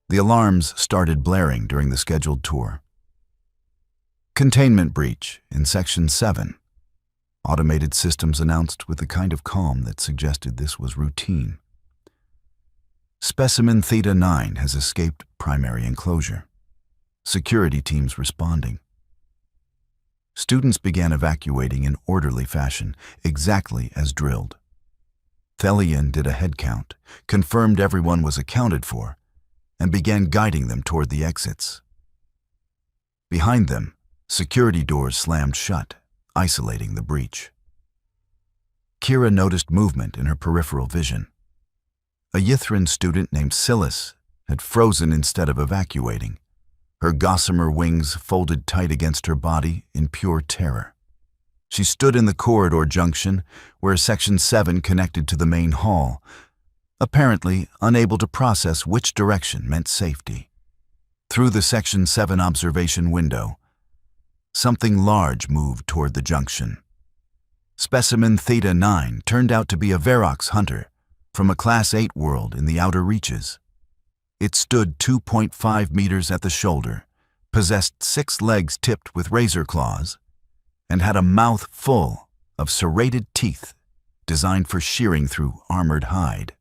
Speaker 1: The alarms started blaring during the scheduled tour. Containment breach in Section 7. Automated systems announced with the kind of calm that suggested this was routine. Specimen Theta 9 has escaped primary enclosure. Security teams responding. Students began evacuating in orderly fashion, exactly as drilled. Thelian did a head count, confirmed everyone was accounted for, and began guiding them toward the exits. Behind them, security doors slammed shut, isolating the breach. Kira noticed movement in her peripheral vision. A Yithrin student named Silas had frozen instead of evacuating, her gossamer wings folded tight against her body in pure terror. She stood in the corridor junction where Section 7 connected to the main hall, apparently unable to process which direction meant safety. Through the Section 7 observation window, something large moved toward the junction. Specimen Theta 9 turned out to be a Verox hunter from a Class 8 world in the outer reaches. It stood 2.5 meters at the shoulder, possessed 6 legs tipped with razor claws, and had a mouth full of serrated teeth designed for shearing through armored hide.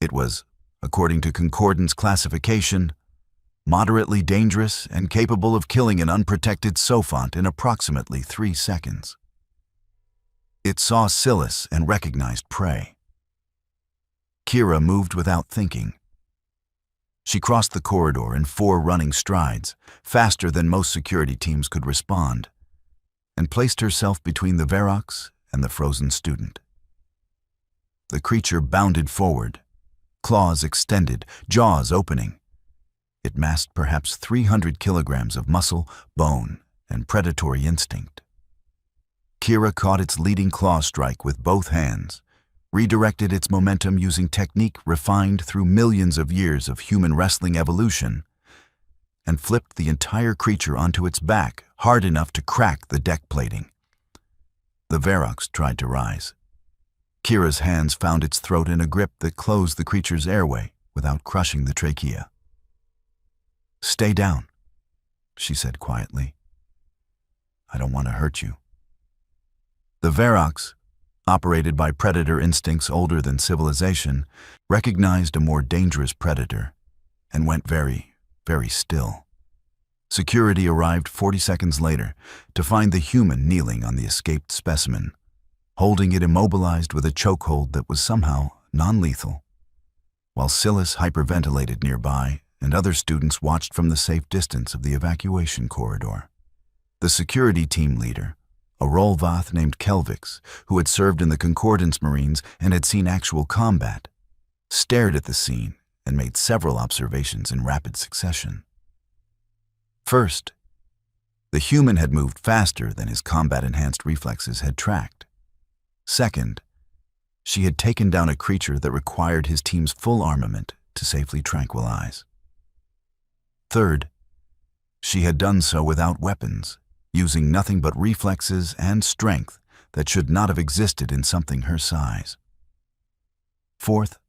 Speaker 1: It was, according to Concordance classification, moderately dangerous and capable of killing an unprotected Sophont in approximately 3 seconds. It saw Silas and recognized prey. Kira moved without thinking. She crossed the corridor in 4 running strides, faster than most security teams could respond, and placed herself between the Verox and the frozen student. The creature bounded forward, claws extended, jaws opening. It masked perhaps 300 kilograms of muscle, bone, and predatory instinct. Kira caught its leading claw strike with both hands, redirected its momentum using technique refined through millions of years of human wrestling evolution, and flipped the entire creature onto its back hard enough to crack the deck plating. The Verox tried to rise. Kira's hands found its throat in a grip that closed the creature's airway without crushing the trachea. "Stay down," she said quietly. "I don't want to hurt you." The Verox, operated by predator instincts older than civilization, recognized a more dangerous predator and went very, very still. Security arrived 40 seconds later to find the human kneeling on the escaped specimen, holding it immobilized with a chokehold that was somehow non-lethal, while Silas hyperventilated nearby and other students watched from the safe distance of the evacuation corridor. The security team leader, a Rolvath named Kelvix, who had served in the Concordance Marines and had seen actual combat, stared at the scene and made several observations in rapid succession. First, the human had moved faster than his combat-enhanced reflexes had tracked. Second, she had taken down a creature that required his team's full armament to safely tranquilize. Third, she had done so without weapons, using nothing but reflexes and strength that should not have existed in something her size. Fourth,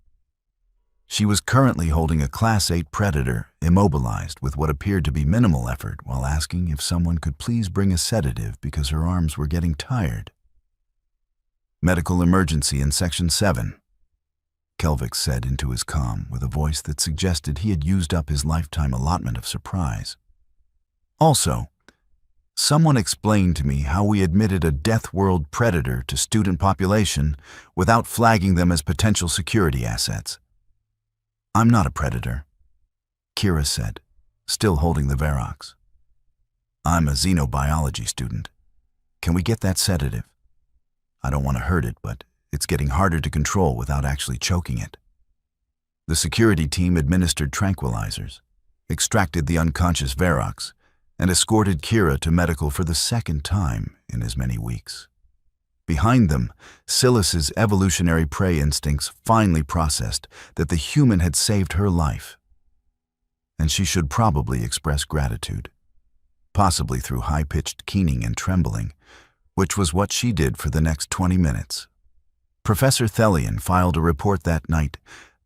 Speaker 1: she was currently holding a Class 8 predator immobilized with what appeared to be minimal effort while asking if someone could please bring a sedative because her arms were getting tired. "Medical emergency in Section 7, Kelvix said into his comm with a voice that suggested he had used up his lifetime allotment of surprise. "Also, someone explained to me how we admitted a Deathworld predator to student population without flagging them as potential security assets." "I'm not a predator," Kira said, still holding the Verox. "I'm a xenobiology student. Can we get that sedative? I don't want to hurt it, but it's getting harder to control without actually choking it." The security team administered tranquilizers, extracted the unconscious Verox, and escorted Kira to medical for the second time in as many weeks. Behind them, Silas's evolutionary prey instincts finally processed that the human had saved her life, and she should probably express gratitude, possibly through high-pitched keening and trembling, which was what she did for the next 20 minutes. Professor Thelian filed a report that night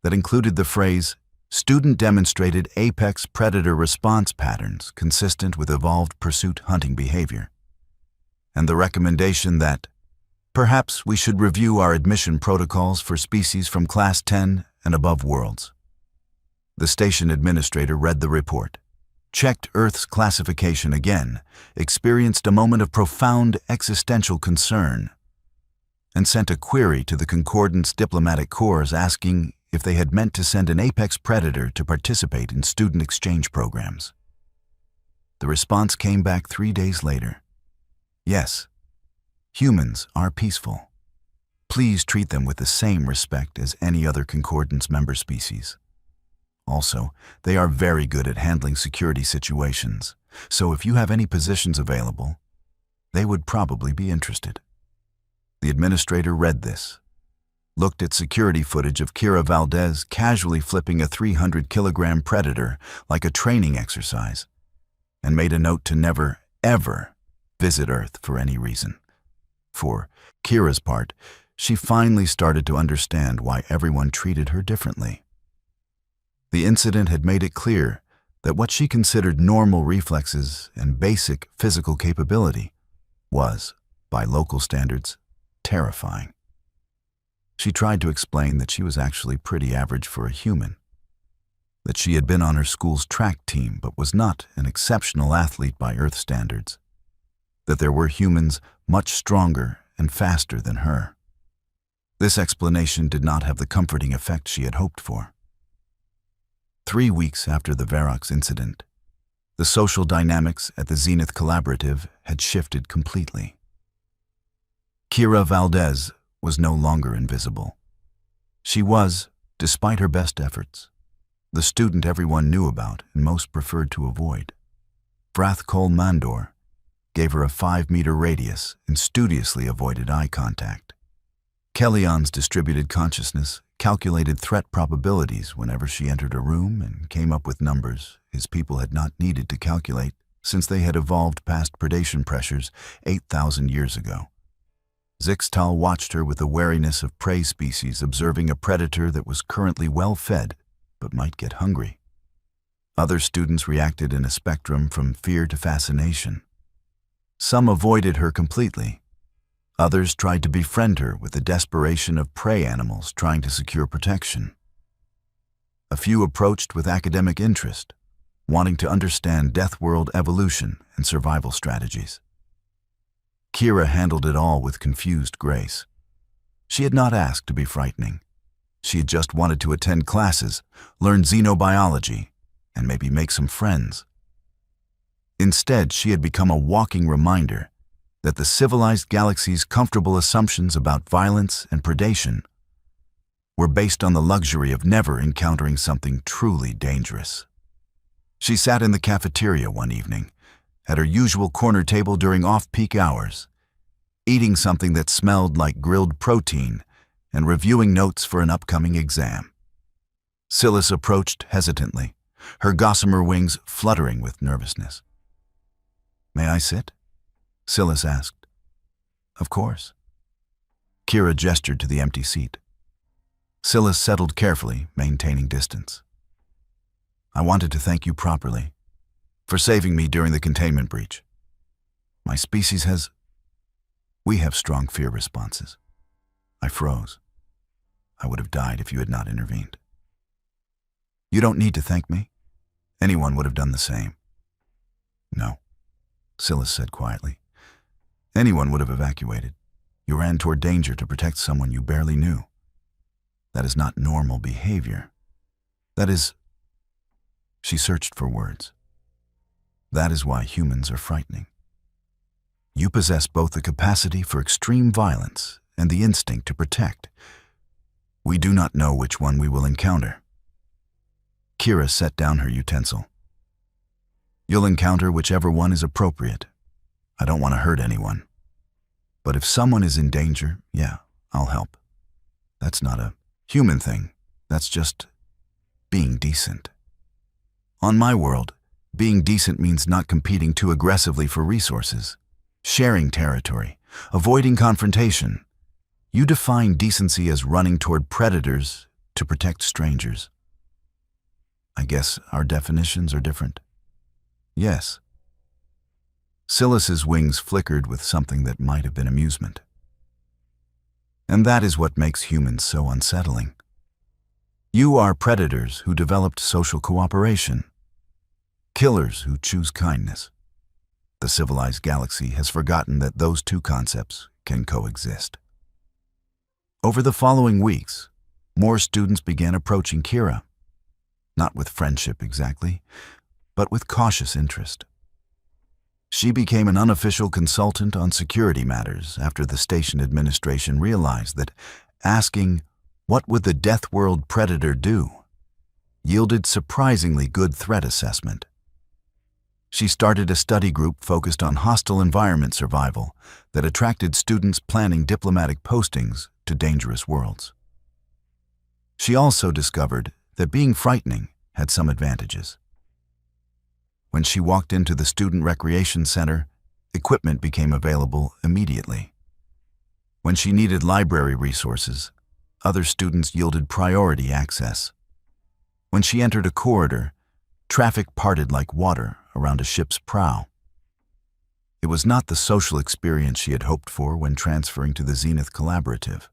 Speaker 1: that included the phrase, "Student demonstrated apex predator response patterns consistent with evolved pursuit hunting behavior," and the recommendation that, "Perhaps we should review our admission protocols for species from Class 10 and above worlds." The station administrator read the report, checked Earth's classification again, experienced a moment of profound existential concern, and sent a query to the Concordance diplomatic corps asking if they had meant to send an apex predator to participate in student exchange programs. The response came back 3 days later. Yes, humans are peaceful. Please treat them with the same respect as any other Concordance member species. Also, they are very good at handling security situations, so if you have any positions available, they would probably be interested. The administrator read this, looked at security footage of Kira Valdez casually flipping a 300-kilogram predator like a training exercise, and made a note to never, ever visit Earth for any reason. For Kira's part, she finally started to understand why everyone treated her differently. The incident had made it clear that what she considered normal reflexes and basic physical capability was, by local standards, terrifying. She tried to explain that she was actually pretty average for a human, that she had been on her school's track team but was not an exceptional athlete by Earth standards, that there were humans much stronger and faster than her. This explanation did not have the comforting effect she had hoped for. 3 weeks after the Verox incident, the social dynamics at the Zenith Collaborative had shifted completely. Kira Valdez was no longer invisible. She was, despite her best efforts, the student everyone knew about and most preferred to avoid. Vrathkol Mandor gave her a 5-meter radius and studiously avoided eye contact. Kellyan's distributed consciousness calculated threat probabilities whenever she entered a room and came up with numbers his people had not needed to calculate since they had evolved past predation pressures 8,000 years ago. Zixtal watched her with the wariness of prey species observing a predator that was currently well-fed but might get hungry. Other students reacted in a spectrum from fear to fascination. Some avoided her completely. Others tried to befriend her with the desperation of prey animals trying to secure protection. A few approached with academic interest, wanting to understand Deathworld evolution and survival strategies. Kira handled it all with confused grace. She had not asked to be frightening. She had just wanted to attend classes, learn xenobiology, and maybe make some friends. Instead, she had become a walking reminder that the civilized galaxy's comfortable assumptions about violence and predation were based on the luxury of never encountering something truly dangerous. She sat in the cafeteria one evening, at her usual corner table during off-peak hours, eating something that smelled like grilled protein and reviewing notes for an upcoming exam. Silas approached hesitantly, her gossamer wings fluttering with nervousness. "May I sit?" Silas asked. "Of course." Kira gestured to the empty seat. Silas settled carefully, maintaining distance. "I wanted to thank you properly for saving me during the containment breach. My species has... We have strong fear responses." I froze. I would have died if you had not intervened. "You don't need to thank me. Anyone would have done the same." "No," Silas said quietly. "Anyone would have evacuated. You ran toward danger to protect someone you barely knew. That is not normal behavior. That is..." She searched for words. "That is why humans are frightening. You possess both the capacity for extreme violence and the instinct to protect. We do not know which one we will encounter." Kira set down her utensil. "You'll encounter whichever one is appropriate. I don't want to hurt anyone. But if someone is in danger, yeah, I'll help. That's not a human thing. That's just being decent. On my world, being decent means not competing too aggressively for resources, sharing territory, avoiding confrontation. You define decency as running toward predators to protect strangers. I guess our definitions are different. Yes. Silas's wings flickered with something that might have been amusement. And that is what makes humans so unsettling. You are predators who developed social cooperation. Killers who choose kindness. The civilized galaxy has forgotten that those two concepts can coexist. Over the following weeks, more students began approaching Kira, not with friendship exactly, but with cautious interest. She became an unofficial consultant on security matters after the station administration realized that asking, "What would the Deathworld predator do?" yielded surprisingly good threat assessment. She started a study group focused on hostile environment survival that attracted students planning diplomatic postings to dangerous worlds. She also discovered that being frightening had some advantages. When she walked into the student recreation center, equipment became available immediately. When she needed library resources, other students yielded priority access. When she entered a corridor, traffic parted like water around a ship's prow. It was not the social experience she had hoped for when transferring to the Zenith Collaborative.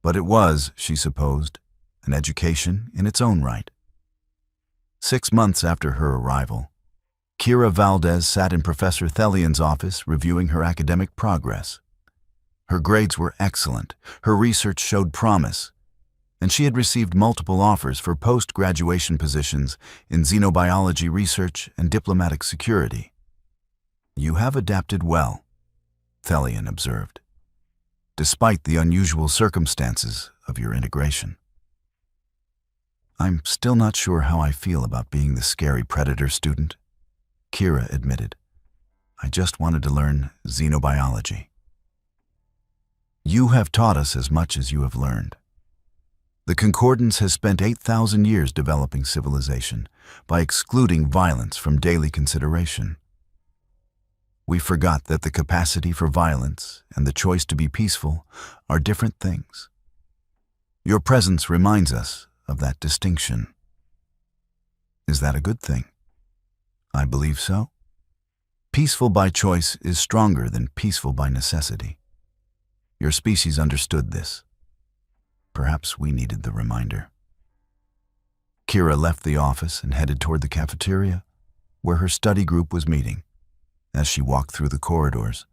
Speaker 1: But it was, she supposed, an education in its own right. 6 months after her arrival, Kira Valdez sat in Professor Thelian's office reviewing her academic progress. Her grades were excellent, her research showed promise, and she had received multiple offers for post-graduation positions in xenobiology research and diplomatic security. "You have adapted well," Thelian observed, "despite the unusual circumstances of your integration." "I'm still not sure how I feel about being the scary predator student," Kira admitted. "I just wanted to learn xenobiology." "You have taught us as much as you have learned. The Concordance has spent 8,000 years developing civilization by excluding violence from daily consideration. We forgot that the capacity for violence and the choice to be peaceful are different things. Your presence reminds us of that distinction." "Is that a good thing?" "I believe so. Peaceful by choice is stronger than peaceful by necessity. Your species understood this. Perhaps we needed the reminder." Kira left the office and headed toward the cafeteria, where her study group was meeting. As she walked through the corridors,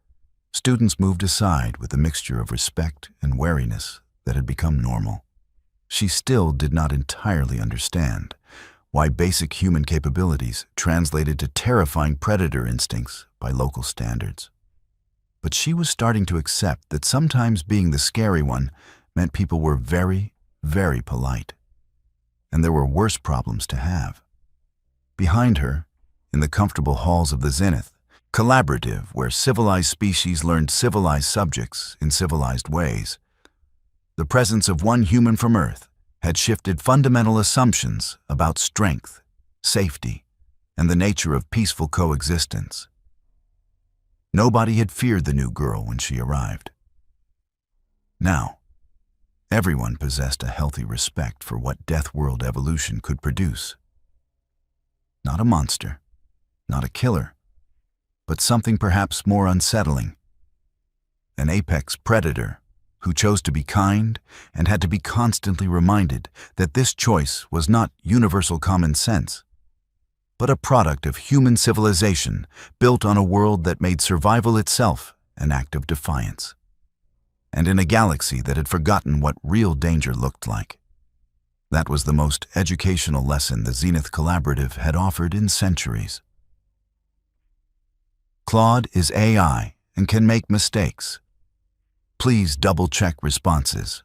Speaker 1: students moved aside with a mixture of respect and wariness that had become normal. She still did not entirely understand why basic human capabilities translated to terrifying predator instincts by local standards. But she was starting to accept that sometimes being the scary one meant people were very, very polite. And there were worse problems to have. Behind her, in the comfortable halls of the Zenith, collaborative where civilized species learned civilized subjects in civilized ways, the presence of one human from Earth had shifted fundamental assumptions about strength, safety, and the nature of peaceful coexistence. Nobody had feared the new girl when she arrived. Now, everyone possessed a healthy respect for what Deathworld evolution could produce. Not a monster, not a killer, but something perhaps more unsettling. An apex predator who chose to be kind and had to be constantly reminded that this choice was not universal common sense, but a product of human civilization built on a world that made survival itself an act of defiance. And in a galaxy that had forgotten what real danger looked like. That was the most educational lesson the Zenith Collaborative had offered in centuries. Claude is AI and can make mistakes. Please double-check responses.